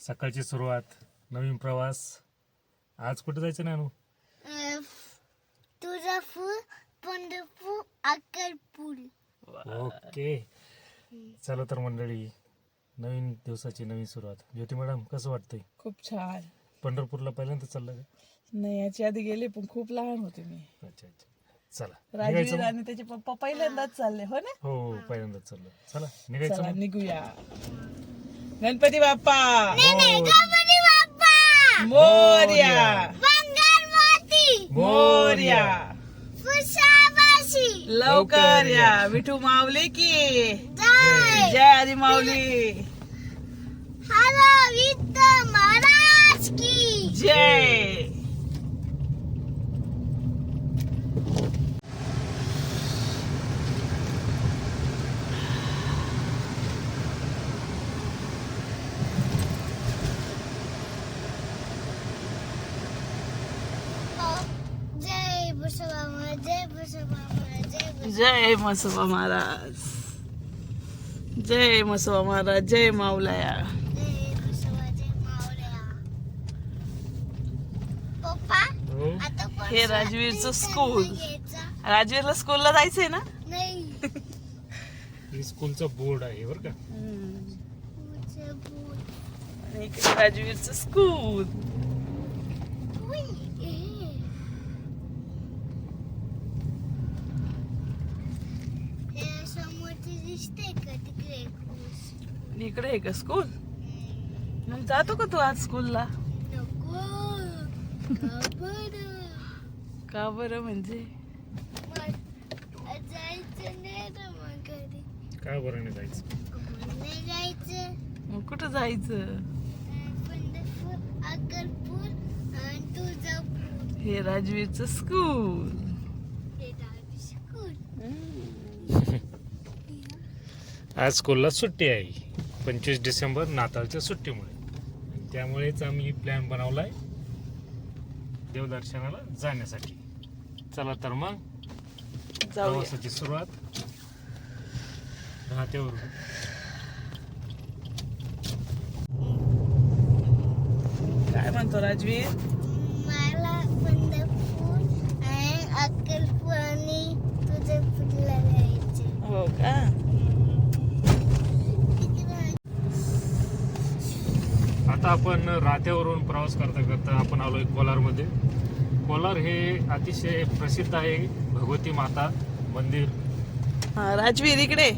सकाळची सुरुवात, नवीन प्रवास. आज कुठे जायचं नानू? तुळजापूर, पंढरपूर, अक्कलपूर. ओके, चला तर मंडळी, नवीन दिवसाची नवीन सुरुवात. ज्योती मॅडम, कसं वाटतंय? खूप छान. पंढरपूरला पहिल्यांदा चाललं का? नाही, याच्या आधी गेले पण खूप लहान होते मी. अच्छा अच्छा, चला राजवीर निघायचं. आणि त्याचे पप्पा पहिल्यांदाच चालले, हो ना? हो, पहिल्यांदाच चाललं. चला निघायचं चला मग? निघूया. गणपती बाप्पा गणपती बाप्पा मोरया, मंगलमूर्ती, मोरया. पुष्पाबाशी, लवकर या. विठू माऊली की जय. जय आदि माऊली हॅलो विठ्ठ महाराज की जय. जय बसवा, जय बसवा, जय बसवा. जय मसोबा महाराज, जय मसोबा महाराज, जय माऊलाया. जय बसवा, जय माऊल्या. पप्पा हो, आता पण हे राजवीरचं स्कूल. घ्यायचा राजवीरला स्कूलला जायचंय ना? नाही. हे स्कूलचा बोर्ड आहे बरं का. पुढचं बोल. आणि इकडे राजवीरचं स्कूल. उई, ए. हे समोरचे दिसते का तिकडे खूप? इकडे आहे का स्कूल? मग जातो का तू आज स्कूलला? नको. का बरं? का बरं म्हणजे? जायचं नाही ना मग घरी. काय बरं नाही जायचं? नाही जायचं. मग कुठं जायचं? पंढरपूर, अक्कलपूर आणि तुळजापूर. हे राजवीरचं स्कूल. हे डावी स्कूल. आज स्कूलला सुट्टी आहे, 25 डिसेंबर नाताळच्या सुट्टीमुळे. आणि त्यामुळेच आम्ही प्लॅन बनवलाय देवदर्शनाला जाण्यासाठी. चला तर मग जाऊया. प्रवासाची सुरुवात राहतेवरून. काय म्हणतो राजवीर? मला पंढरपूर आणि अक्कलपूर आणि तुळजापूरला जायचे. हो का? आता आपण राहत्यावरून प्रवास करता करता आपण आलोय कोलारमध्ये. कोलार हे अतिशय प्रसिद्ध आहे भगवती माता मंदिर. हा राजवीर इकडे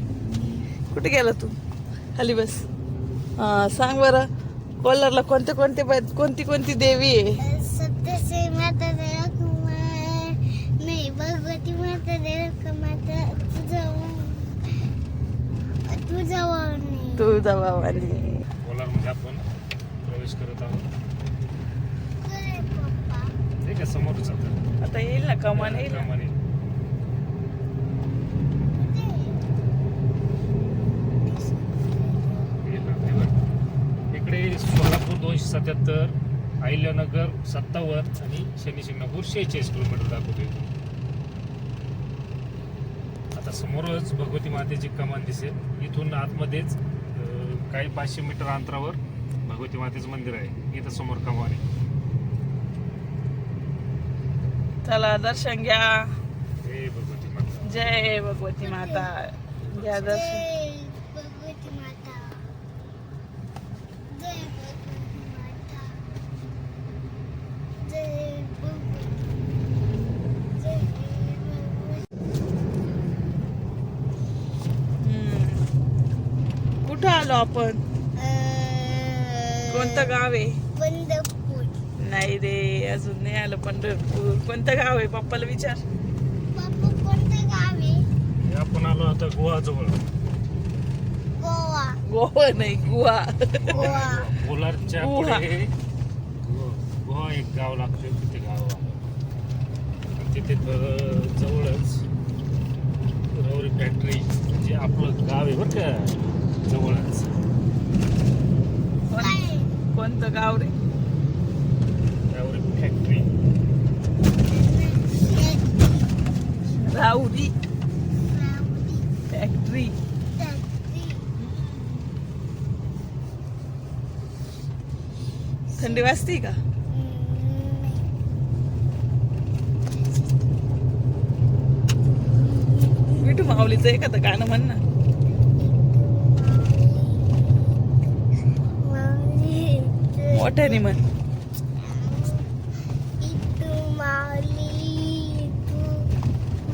कुठे गेला तू? खाली बस. हा सांग बरं, कोल्हारला कोणती कोणती देवी आहे? सत्यश्री माता देवकुमार, नाही भगवती माता देवकुमार, तुझावानी. तुळजाभवानी. कोलारमध्ये आपण प्रवेश करत आहोत. काय पप्पा? ते का समोरच आता आता येईल ना, कमान येईल ना. कमान येईल. येईल ना, ते बघ. इकडे सोलापूर 277, अहिल्यानगर 57 आणि शनी शिंगणापूर 46 किलोमीटर दाखवतो इथून. आता समोरच भगवती मातेची कमान दिसेल. इथून आतमध्येच काही 500 मीटर अंतरावर भगवती मातेचं मंदिर आहे. इथं समोर कमान आहे. चला दर्शन घ्या. हे भगवती माता. जय भगवती माता. घ्या दर्शन. जय भगवती माता. जय भगवती माता. जय भगवती. जय भगवती. कुठं आलो आपण? कोणतं गाव आहे? पंढरपूर. नाही रे, अजून नाही आलं पंढरपूर. कोणतं गाव आहे? पप्पाला विचार. पप्पा कोणतं गाव आहे? हे आपण आलो आता गोवाजवळ. गोवा. गोवा नाही, गुहा. गोवा. कोलारच्या गुहा. पुढे गोवा एक गाव लागते, तिथे गाव आहे. आणि तिथे जवळच रवरी फॅक्टरी, म्हणजे आपलं गाव आहे बरं का, जवळच. काय? कोणतं गाव रे? रवरी factory. Rahuri Rahuri. Factory. Factory. थंडी वाजते का? मिठू माऊलीचं एखादं गाणं म्हण ना. मोठ्याने म्हण.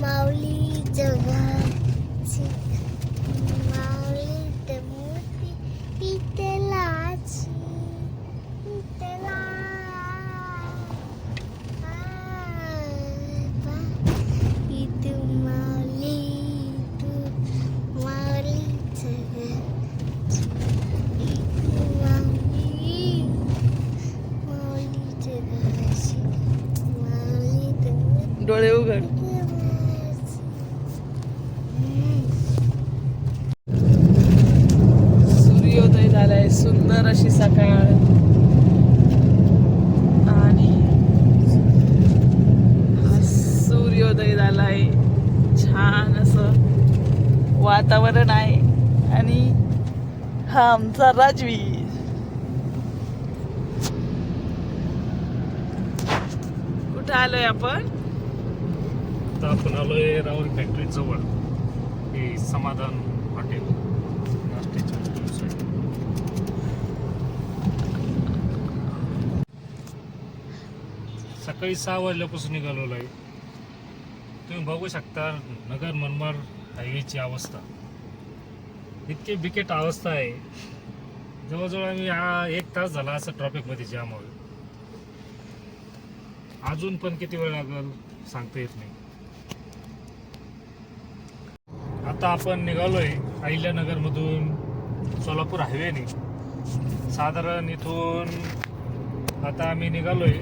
माऊली जगाची माऊली मोठी इतलाची इतला इतू माऊली तू माऊली जगाची इतू माऊली माऊली जगाची माऊली डोळे उघड. सूर्योदय झालाय, सुंदर अशी सकाळ. आणि हा सूर्योदय झालाय, छान असं वातावरण आहे. आणि हा आमचा राजवीर. कुठं आलोय आपण? आता आपण आलोय राहुल फॅक्टरी जवळ, हे समाधान हॉटेल नाश्त्याच्या वस्तूंसाठी. सकाळी 6 वाजल्यापासून निघालेलो आहे. तुम्ही बघू शकता नगर मनमाड हायवेची अवस्था, इतकी बिकट अवस्था आहे. जवळजवळ आम्ही 1 तास झाला असं ट्रॉफिकमध्ये जाम होईल. अजून पण किती वेळ लागेल सांगता येत नाही. आता आपण निघालोय अहिल्यानगर मधून सोलापूर हायवेने. साधारण इथून आता आम्ही निघालोय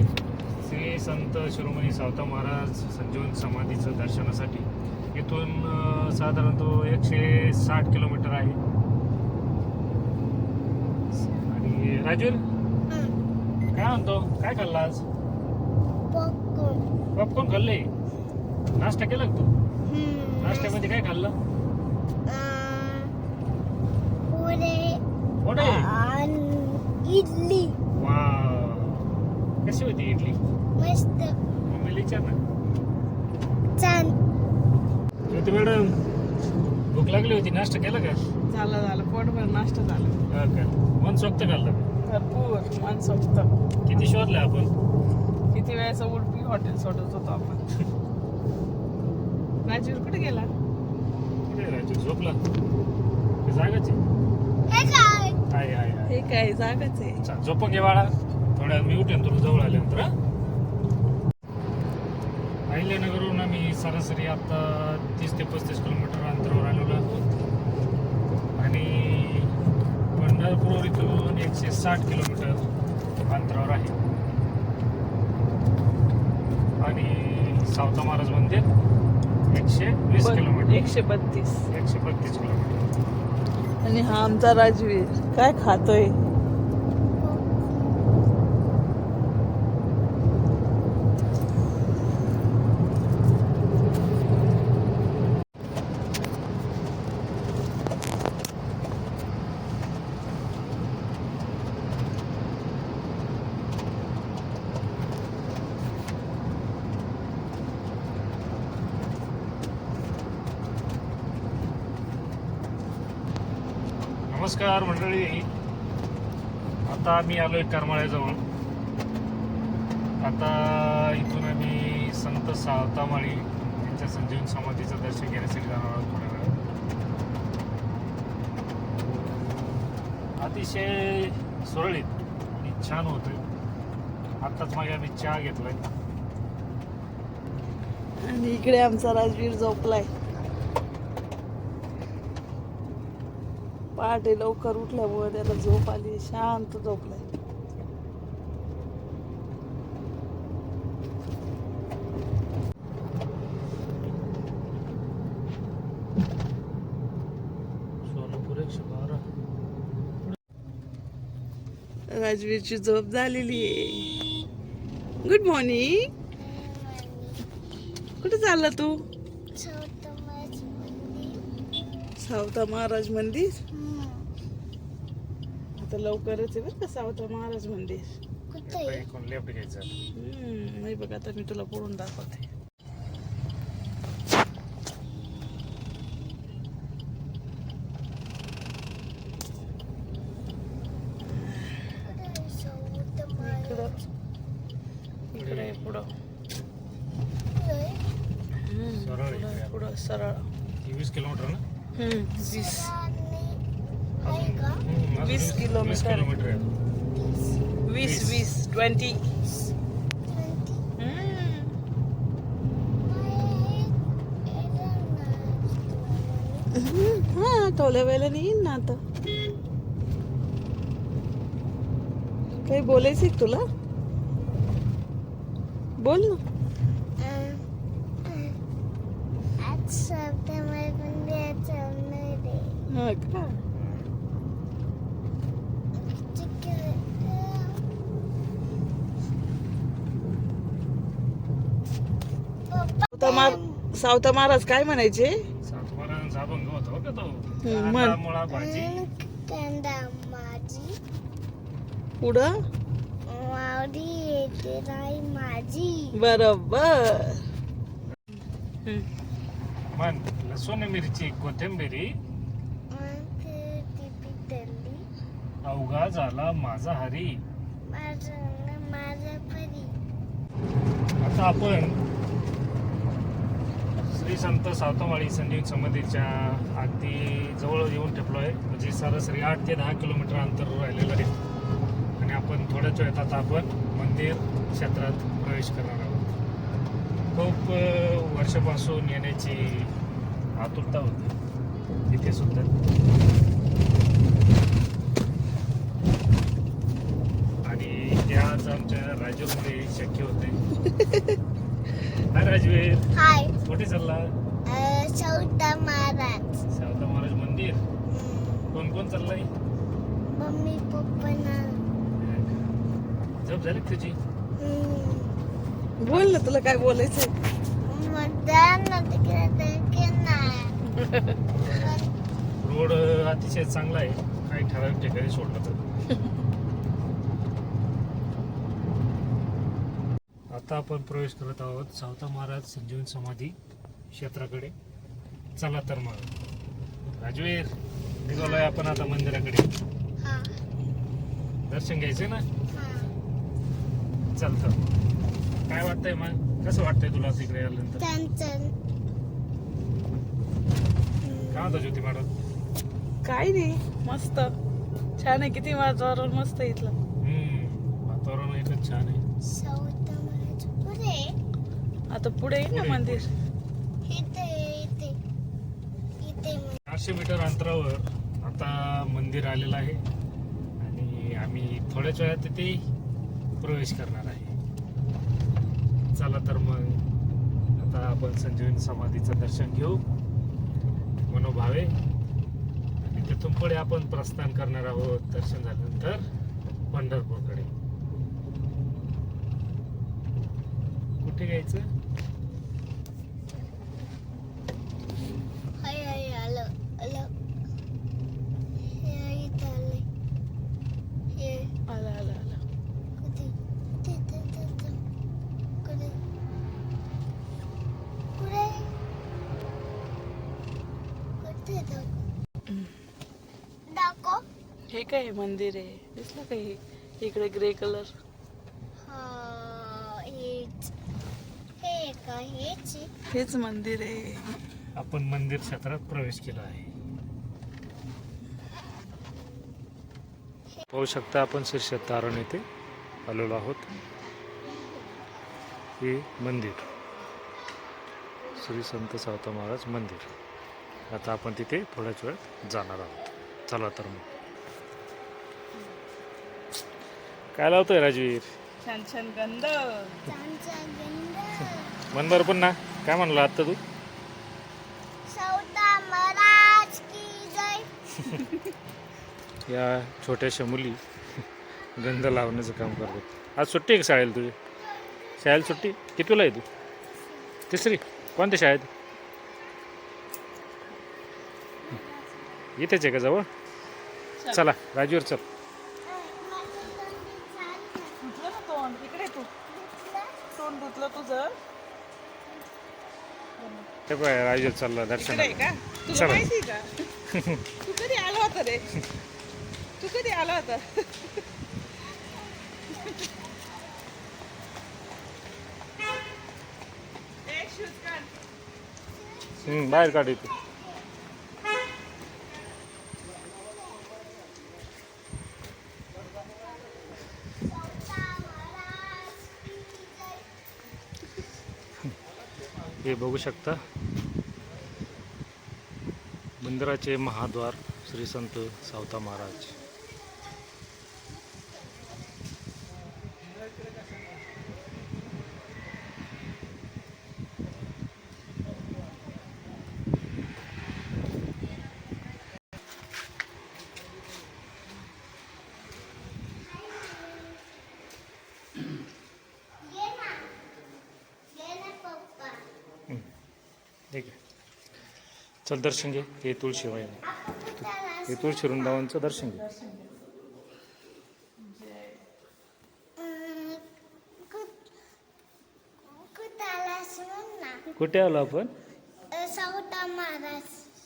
श्री संत शिरोमणी सावता महाराज संजीवन समाधीचं दर्शनासाठी. इथून साधारणतः 160 किलोमीटर आहे. आणि राजूर काय म्हणतो, काय खाल्ला आज? पॉपकॉर्न खाल्ले. नाश्ता केला का तू? नाश्त्यामध्ये काय खाल्लं? वडे इडली. वाव, कशी होती इडली? मस्त. मम्मीला विचार ना. छान. ज्योती मॅडम, भूक लागली होती, नाश्ता केला का? झालं पोटभर नाश्ता झाला. हा का, मनसोक्त खाल्लं. भरपूर मनसोक्त. किती शोधले आपण? किती वेळेचं उडपी हॉटेल सोडत होतो आपण. राजीव कुठे गेला? कुठे राजू? झोपला? ते जागाच आहे. हे काय? आहे आहे आहे. हे काय जागाच आहे. अच्छा, झोपून घे बाळा. थोड्या मी उठेन तुला जवळ आल्यानंतर. अहिल्यानगरहून आम्ही सरासरी आता 30 ते 35 किलोमीटर अंतरावर आलेलो आहोत. आणि पंढरपूर इथून 160 किलोमीटर अंतरावर आहे. आणि सावता महाराज मंदिर 120 किलोमीटर. 132. 132 किलोमीटर. आणि हा आमचा राजवीर काय खातोय? नमस्कार मंडळी, आता आम्ही आलोय करमाळ्याजवळ. आता इथून आम्ही संत सावतामाळी यांच्या संजीवन समाधीचं दर्शन घेण्यासाठी जाणार आहोत थोड्या वेळात. अतिशय सुरळीत आणि छान होतं. आत्ताच मागे आम्ही चहा घेतलाय. आणि इकडे आमचा राजवीर झोपलाय. पहाटे लवकर उठल्यामुळे त्याला झोप आली, शांत झोपलाय. सोलापूर 112. राजवीरची झोप झालेली आहे. Good morning. कुठे चालला तू? सावता महाराज मंदिर. आता लवकरच आहे बरं का सावता महाराज मंदिर. आहे. इकडून लेफ्ट घ्यायचं. नाही बघ आता मी तुला पुढून दाखवते. इकडे पुढं सरळ इकडे. पुढं सरळ 20 किलोमीटर ना. 20 आहे का? 20 किलोमीटर. किलोमीटर आहे. 20 हा थोड्या वेळेला येईन ना आता. काही बोलायचं आहे तुला? बोल ना. आज सप्टेंबर पंधराचं नाही रे. हा का? सावता महाराज काय म्हणायचे? सातबारांचा अभंग होता बघ का तो. म्हण. कांदा, मुळा भाजी. कांदा माझी पुढं मावडी येते नाही माझी. बरोबर. मन लसूण मिरची कोथिंबिरी मग ती पिटली अवघा झाला माझा हरी. माझा परी. आता आपण श्री संत सावतामाळी संजीवन समाधीच्या अगदी जवळ येऊन ठेपलो आहे. म्हणजे सरासरी 8 ते 10 किलोमीटर अंतर राहिलेलं आहे. आणि आपण थोड्याच वेळात आता आपण मंदिर क्षेत्रात प्रवेश करणार आहोत. खूप वर्षापासून येण्याची आतुरता होती तिथे सुद्धा. आणि ते आज आमच्या राजूरमध्ये शक्य होते. हाय राजवीर, हाय. कुठे चालला? सौता महाराज. सावता महाराज मंदिर. कोण कोण चाललंय? मम्मी पप्पा झोप झाली का तुझी? बोल ना तुला काय बोलायचंय. रोड अतिशय चांगला आहे. काही ठराविक ठिकाणी सोडलं तर. आता आपण प्रवेश करत आहोत सावता महाराज संजीवन समाधी क्षेत्राकडे. चला तर मग राजवीर, निघालोय आपण आता मंदिराकडे. दर्शन घ्यायचंय ना. चल तर. काय वाटतंय मग? कसं वाटतंय तुला तिकडे आल्यानंतर? काय होतं ज्योती मॅडम? काय नाही, मस्त छान आहे. किती वातावरण मस्त आहे इथलं. वातावरण एकच छान आहे. आता पुढे आहे ना पुढे, मंदिर. 400 मीटर अंतरावर आता मंदिर आलेलं आहे. आणि आम्ही थोड्याच वेळात तिथे प्रवेश करणार आहे. चला तर मग आता आपण संजीवन समाधीचं दर्शन घेऊ मनोभावे. आणि तिथून पुढे आपण प्रस्थान करणार आहोत दर्शन झाल्यानंतर पंढरपूरकडे. कुठे घ्यायचं? आला आला आला. हे काय मंदिर आहे? दिसलं का हे? इकडे ग्रे कलर. हेच मंदिर आहे. आपण मंदिर क्षेत्रात प्रवेश केला आहे. पाहू शकता आपण शीर्ष तारण येथे आलेलो आहोत. हे मंदिर श्री संत सावता महाराज मंदिर. आता आपण तिथे थोड्याच वेळ जाणार आहोत. चला तर मग. काय लावतोय राजवीर? छान छान गंध. मन बरं पण ना. काय म्हणला आता तू? सौता महाराज की जय. या छोट्याशा मुली गंध लावण्याचं काम करतात. आज सुट्टी आहे का शाळेला तुझी? शाळेला सुट्टी? कितवीला आहे तू? तिसरी? कोणत्या शाळेत? इथेच आहे का जवळ? चला राजवीर चल. ते काय राजू चालला दर्शन इकडे आहे का तुला चला. माहिती आहे का तू कधी आला होता रे तू कधी आला होता ए, shoes काढ. बाहेर काढ इथे. हे बघू शकता मंदिराचे महाद्वार श्री संत सावता महाराज. ये ना पप्पा. ठीक आहे चल दर्शन घे. हे तुळशी आहे आपण कुठाला हे तुळशी वृंदावनचं दर्शन घे. कुठाला म्हणून ना कुठे आलो आपण सावता महाराज.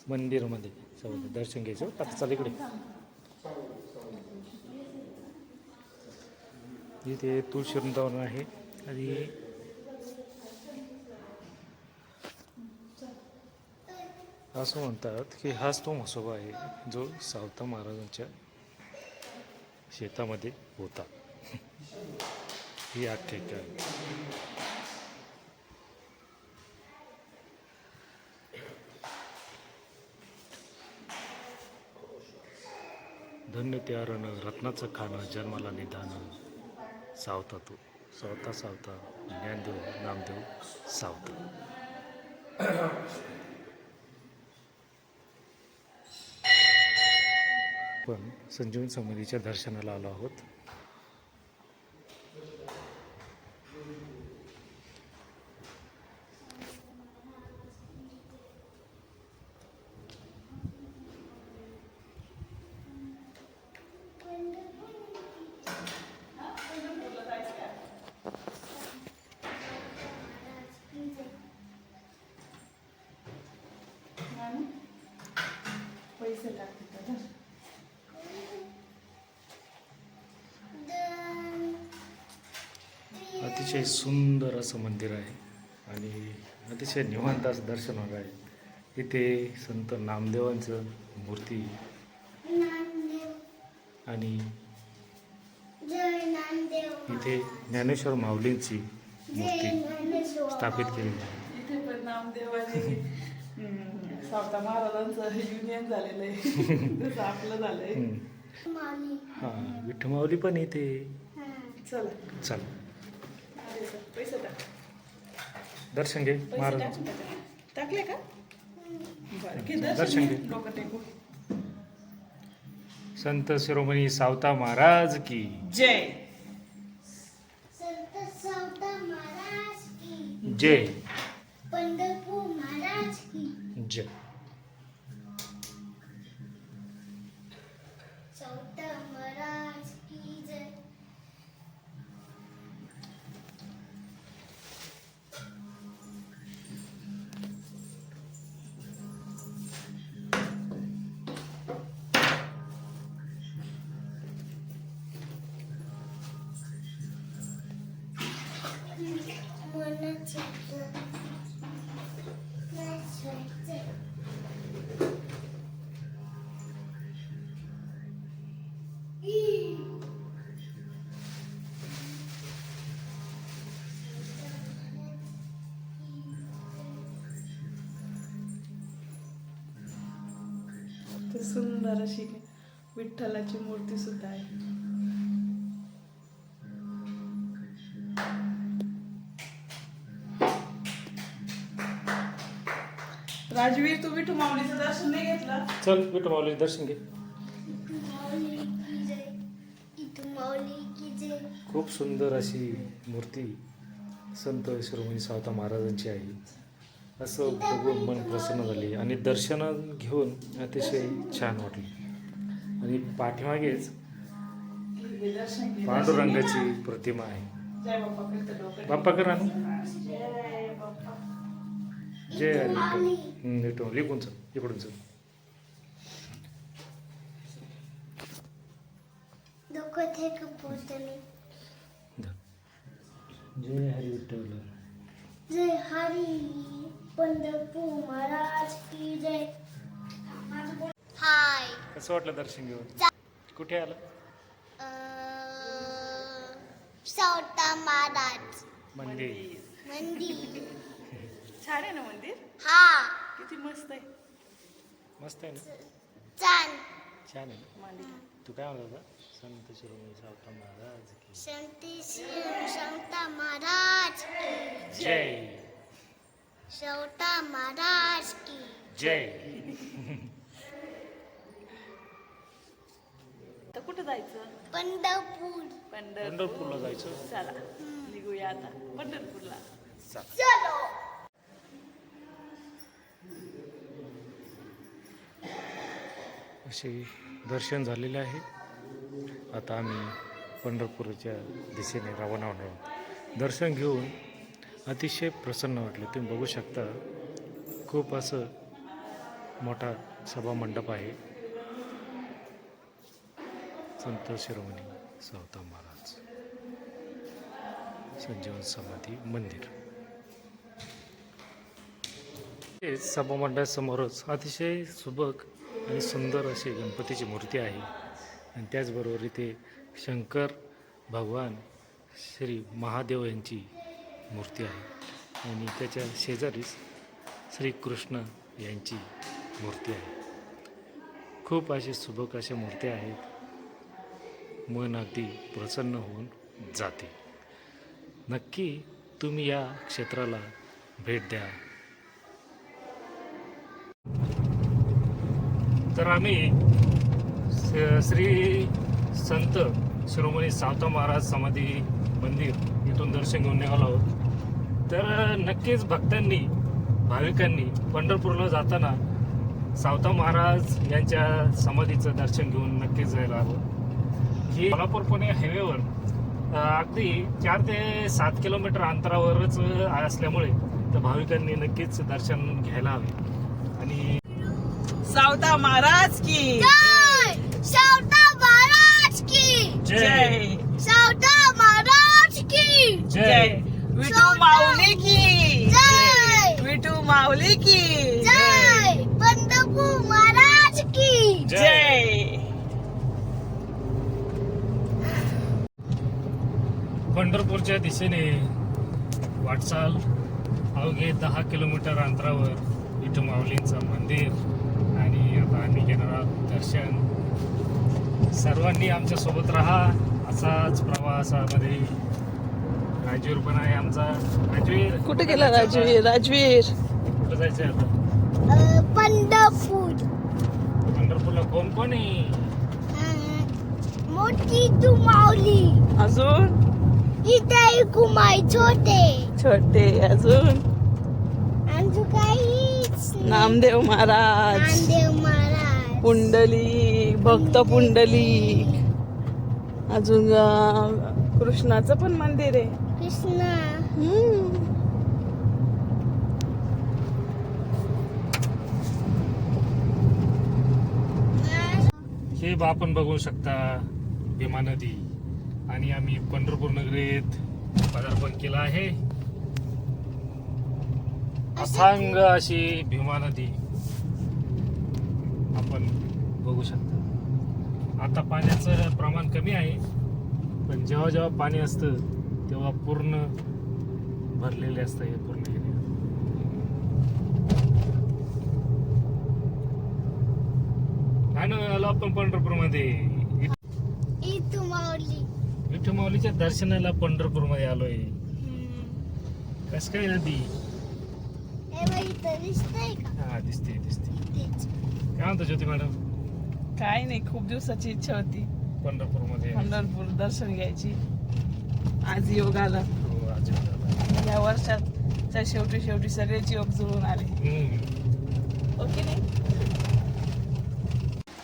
मंदिरमध्ये सगळं दर्शन घ्यायचं. आता चाल इकडे. इथे तुळशी वृंदावन आहे आणि असं म्हणतात की हाच तो म्हसोबा आहे जो सावता महाराजांच्या शेतामध्ये होता. ही आख्यायिका आहे. धन्य त्या रण रत्नाचं खाणं जन्माला निधान सावता तो सावता सावता ज्ञानदेव नामदेव सावता. पण संजीवन समाधीच्या दर्शनाला आलो आहोत. पैसे लागतील अतिशय सुंदर असं मंदिर आहे आणि अतिशय निवांत असं दर्शन होणार आहे. इथे संत नामदेवांचं मूर्ती नामदेव आणि जय नामदेव. इथे ज्ञानेश्वर माऊलींची जय मूर्ती ज्ञानेश्वर. स्थापित केलेली आहे. इथे पण नामदेवाने सावता महाराजांचं युनियन झालेलं आहे जसं आपलं झालंय माऊली. हां विठ्ठल माऊली पण इथे. चला चल पैसे टाक दर्शन घे पैसे महाराज. टाक टाकले का बरं घे दर्शन दर्शन घे. घे. डोकं टेकू संत शिरोमणी सावता महाराज की जय संत सावता महाराज की. जय. पंढरपूर महाराज की. जय. सावता महाराज की जय. मनाचे नाचवायचे. ते सुंदर अशी विठ्ठलाची मूर्ती सुद्धा आहे. राजवीर तू विठू माऊलीचं दर्शन नाही घेतलं. चल विठ्ठल माऊली दर्शन घे. माऊली की जय. इथं माऊली की जय. खूप सुंदर अशी मूर्ती संत शिरोमणी सावता महाराजांची आहे. असं बघून मन प्रसन्न झाले आणि दर्शन घेऊन अतिशय छान वाटले. आणि पाठीमागेच घे दर्शन घे. पांडुरंगाची प्रतिमा आहे. जय बाप्पा करतं डोकं. बाप्पा करा ना. जय बाप्पा. जय हरी विठ्ठल. विठ्ठल इकडून चल, इकडून चल. डोकं ते कपूरतली. जय हरी विठ्ठल. जय हरी पंढरपूर महाराज की जय. हाय. कसं वाटलं दर्शन घेऊन? कुठे आलं? सौता महाराज मंदिर. मंदिर. छान आहे ना मंदिर, हा किती मस्त आहे मस्त आहे ना, छान. छान आहे ना. मंदिर. तू काय म्हणत होता? संत शिरोमणी सावता महाराज की संती सौता महाराज की जय. सौता महाराज की जय. तर कुठं जायचं? पंढरपूर. पंढरपूरला जायचं. चला निघूया आता पंढरपूरला. चलो. असे दर्शन झालेले आहे. आता आम्ही पंढरपूरच्या दिशेने रवाना होणार आहोत. दर्शन घेऊन अतिशय प्रसन्न वाटले. तुम्ही बघू शकता खूप असं मोठा सभा मंडप आहे. संत शिरोमणी सावता महाराज संजीवन समाधी मंदिर. हे सभा मंडळासमोरच अतिशय सुबक आणि सुंदर अशी गणपतीची मूर्ती आहे. आणि त्याचबरोबर इथे शंकर भगवान श्री महादेव यांची मूर्ती आहे आणि त्याच्या शेजारीच श्रीकृष्ण यांची मूर्ती आहे. खूप अशी सुबक अशा मूर्त्या आहेत. मन अगदी प्रसन्न होऊन जाते. नक्की तुम्ही या क्षेत्राला भेट द्या. तर आम्ही श्री संत शिरोमणी सावता महाराज समाधी मंदिर इथून दर्शन घेऊन निघालो आहोत. तर नक्कीच भक्तांनी भाविकांनी पंढरपूरला जाताना सावता महाराज यांच्या समाधीचं दर्शन घेऊन नक्कीच जायला हवं. ही कोल्हापूर पुणे हायवेवर अगदी 4 ते 7 किलोमीटर अंतरावरच असल्यामुळे तर भाविकांनी नक्कीच दर्शन घ्यायला हवे. आणि सावता महाराज की जय. सौता महाराज की जय. सौता महाराज की जय. विठू माऊली की जय. विठू माऊली की जय. पंढरपूर महाराज की जय. पंढरपूरच्या दिशेने वाटचाल. अवघे 10 किलोमीटर अंतरावर विठू माऊलींचं मंदिर. आणि आता आम्ही घेणार आहोत दर्शन. सर्वांनी आमच्या सोबत राहा. असाच प्रवासामध्ये राजवीर पण आहे आमचा. राजवीर कुठे गेला राजवीर? राजवीर कुठं जायचं आता? पंढरपूर. पंढरपूरला कोण कोण आहे? मोठी तू माऊली. अजून इथे कुमाई छोटे. छोटे अजून आणि काहीच नाही. नामदेव महाराज, नामदेव महाराज. पुंडलिक, भक्त पुंडलिक. अजून कृष्णाचं पण मंदिर आहे. कृष्णा. हे आपण बघू शकता भीमा नदी. आणि आम्ही पंढरपूर नगरीत पदार्पण केलं आहे. अथांग अशी भीमा नदी आपण बघू शकता. आता पाण्याचं प्रमाण कमी आहे, पण जेव्हा जेव्हा पाणी असतं तेव्हा पूर्ण भरलेले असतं हे पूर्ण एरिया. आणि आलो आपण पंढरपूरमध्ये. इथू माऊली. विठू माऊलीच्या दर्शनाला पंढरपूरमध्ये आलोय. कस काय नदी? हे बाई इथं दिसतंय का? हा दिसते दिसते. तेच. काय म्हणतो ज्योती मॅडम? काय नाही, खूप दिवसाची इच्छा होती पंढरपूरमध्ये पंढरपूर दर्शन घ्यायची. आज योग आला. हो, आज झालं. या वर्षाच्या शेवटी सगळेच योग जुळून आले. ओके नाही?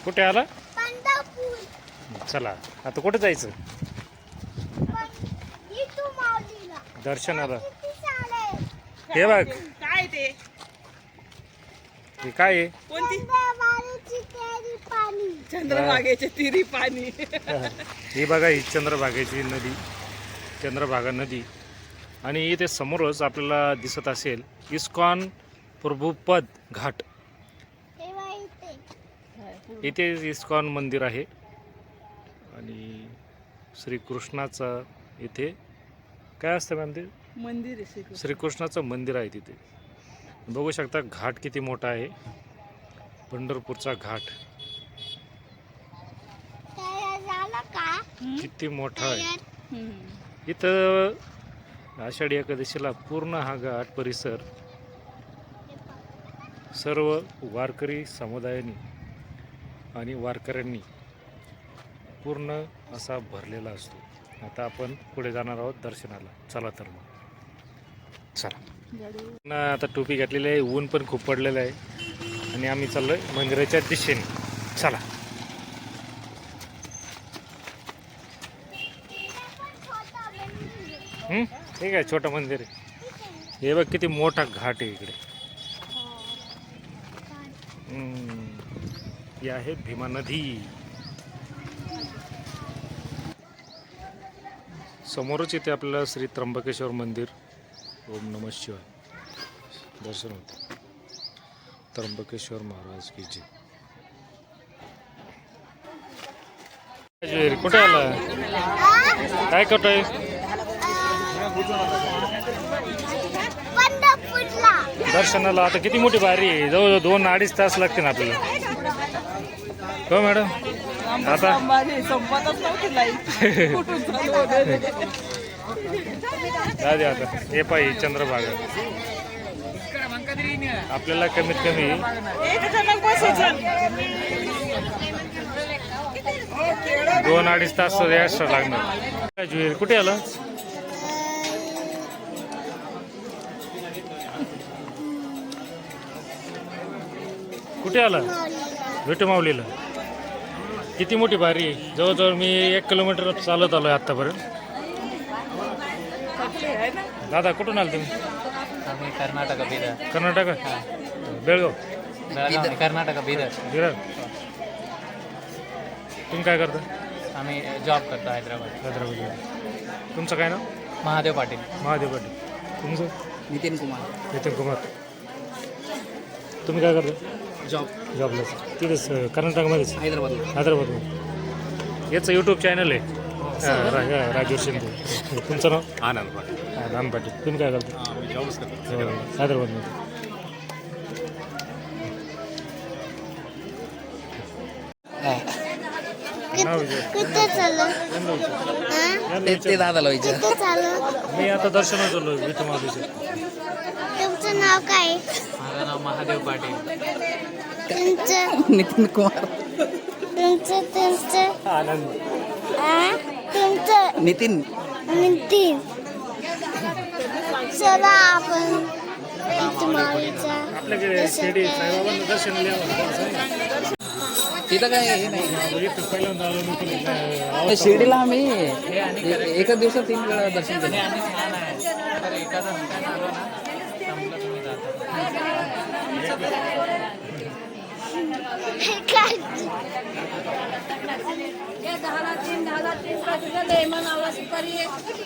कुठे आला? पंढरपूर. चला आता कुठे जायचं? इथू माऊलीला. दर्शनाला. किती सारे. हे बघ काय ते हे काय आहे? कोणती? चंद्रभागेची तेरी पाणी. चंद्रभागेचे तिरी पाणी. ही बघा, ही चंद्रभागेची नदी, चंद्रभागा नदी. आणि इथे समोरच आपल्याला दिसत असेल इस्कॉन प्रभुपद घाट. हे बघ इथे. इथे इस्कॉन मंदिर आहे आणि श्रीकृष्णाचं इथे काय असतं मॅम ते? मंदिर आहे श्रीकृष्ण. श्रीकृष्णाचं मंदिर आहे तिथे. बघू शकता घाट किती मोठा आहे, पंढरपूरचा घाट तयार झालं का? किती मोठा आहे. हम्म. इथं आषाढी एकादशीला पूर्ण हा घाट परिसर सर्व वारकरी समुदायाने आणि वारकऱ्यांनी पूर्ण असा भरलेला असतो. आता आपण पुढे जाणार आहोत दर्शनाला. चला तर मग चला. आता टोपी घातलेली आहे, ऊन पण खूप पडलेलं आहे आणि आम्ही चाललोय मंदिराच्या दिशेने. चला. ठीक आहे, छोटं मंदिर आहे. हे बघ किती मोठा घाट आहे इकडे. ही आहे भीमा नदी. समोरच इथे आपल्याला श्री त्र्यंबकेश्वर मंदिर, ओम नमः शिवाय, दर्शन होते. त्र्यंबकेश्वर महाराज की जय. कुठे आला? काय करतोय? पंढरपूरला. दर्शनाला आता किती मोठी बारी आहे, जवळजवळ 2-2.5 तास लागते ना आपल्याला. हो मॅडम. आता संपतच नव्हती लाईट. कुठून चालू वगैरे. राहू आता हे पाहिजे चंद्रभागा. आपल्याला कमीत कमी 2-2.5 तास एक्स्ट्रा लागणार. ज्वेलरी कुठे आला? कुठे आला? विठू माऊलीला. किती मोठी बारी आहे, जवळजवळ मी 1 किलोमीटर चालत आलोय आतापर्यंत. दादा कुठून आला तुम्ही? आम्ही कर्नाटक बीदर. कर्नाटक? बेळगाव? बेळगाव कर्नाटक बीदर. बिरार. तुम्ही काय करता? आम्ही जॉब करतो हैदराबाद. हैदराबाद. तुमचं काय नाव? महादेव पाटील. महादेव पाटील. तुमचं? नितीन कुमार. नितीन कुमार. तुम्ही काय करता? जॉब. जॉबला तिथेच कर्नाटकमध्येच? हैदराबादमध्ये. याचं यूट्यूब चॅनल आहे राजेश शिंदे. तुमचं नाव? आनंद पाटील. आनंद पाटील. तुम्ही काय करता? आम्ही जॉबच करतो. हैदराबादमध्ये. नाव विचार. कुठे चाललं? यांना विचार. हा? यांना विचार. ते दादाला विचार. कुठे चाललं? मी आता दर्शनाला चाललो विठू माऊलीचं. तुमचं नाव काय? माझं नाव महादेव पाटील. तुमचं? नितीन कुमार. तुमचं? आनंद. आ? तुमचं? नितीन. नितीन. चला आपण विठुमाऊलीचा आपल्याकडे शिर्डी साईबाबांना दर्शन लिहावं. तिथं काय हे नाही. इथं पहिल्यांदा आलो मी तुला. शिर्डीला आम्ही एका दिवसात 3 वेळा दर्शन केलं. आणि छान आहे. तर एखादा ठिकाण आलो ना, संपलं तुम्ही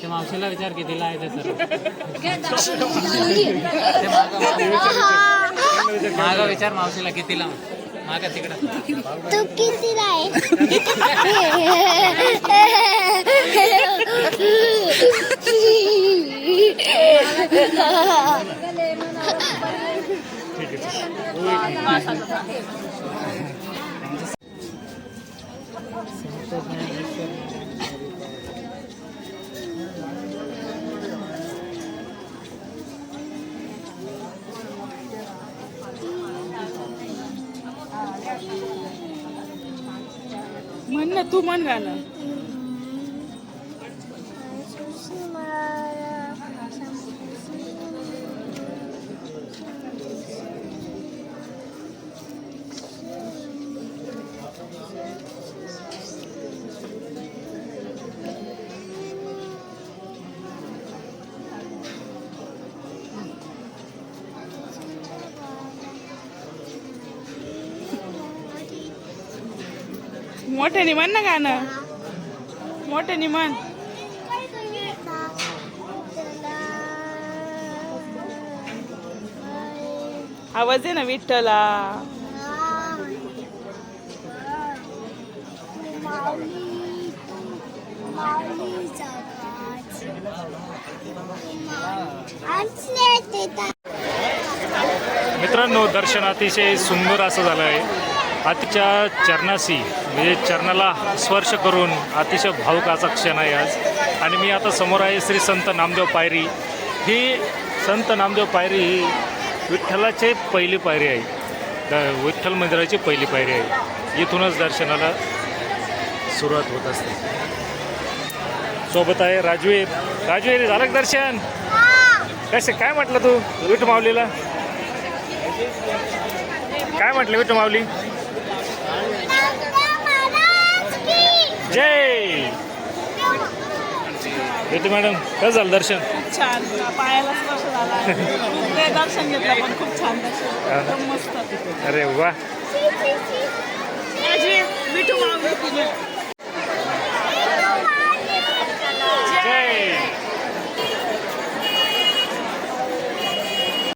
ते मावशीला विचार कितीला आहे ते सर. मागा विचार मावशीला कितीला. मागा तिकडं. तू कितीला आहे? म्हण ना, तू म्हण गाणं. मोठ्याने म्हण ना गाणं, मोठ्याने म्हण. आवाज आहे ना विठ्ठला. मित्रांनो, दर्शन अतिशय सुंदर असं झालं आहे. आतीच्या चरणाशी म्हणजे चरणाला स्पर्श करून अतिशय भावुक असा क्षण आहे आज. आणि मी आता समोर आहे श्री संत नामदेव पायरी. ही संत नामदेव पायरी ही विठ्ठलाची पहिली पायरी आहे. विठ्ठल मंदिराची पहिली पायरी आहे. इथूनच दर्शनाला सुरुवात होत असते. सोबत आहे राजवीर. राजवीर, झालं का दर्शन? कसे काय म्हटलं तू विठू माऊलीला? काय म्हटलं विठू माऊली? जय विठू मॅडम, कसं झालं दर्शन? खूप छान, पायाला स्पर्श झाला. ते दर्शन घेतलं पण खूप छान दर्शन, एकदम मस्त. अरे वा. विठू माऊली जय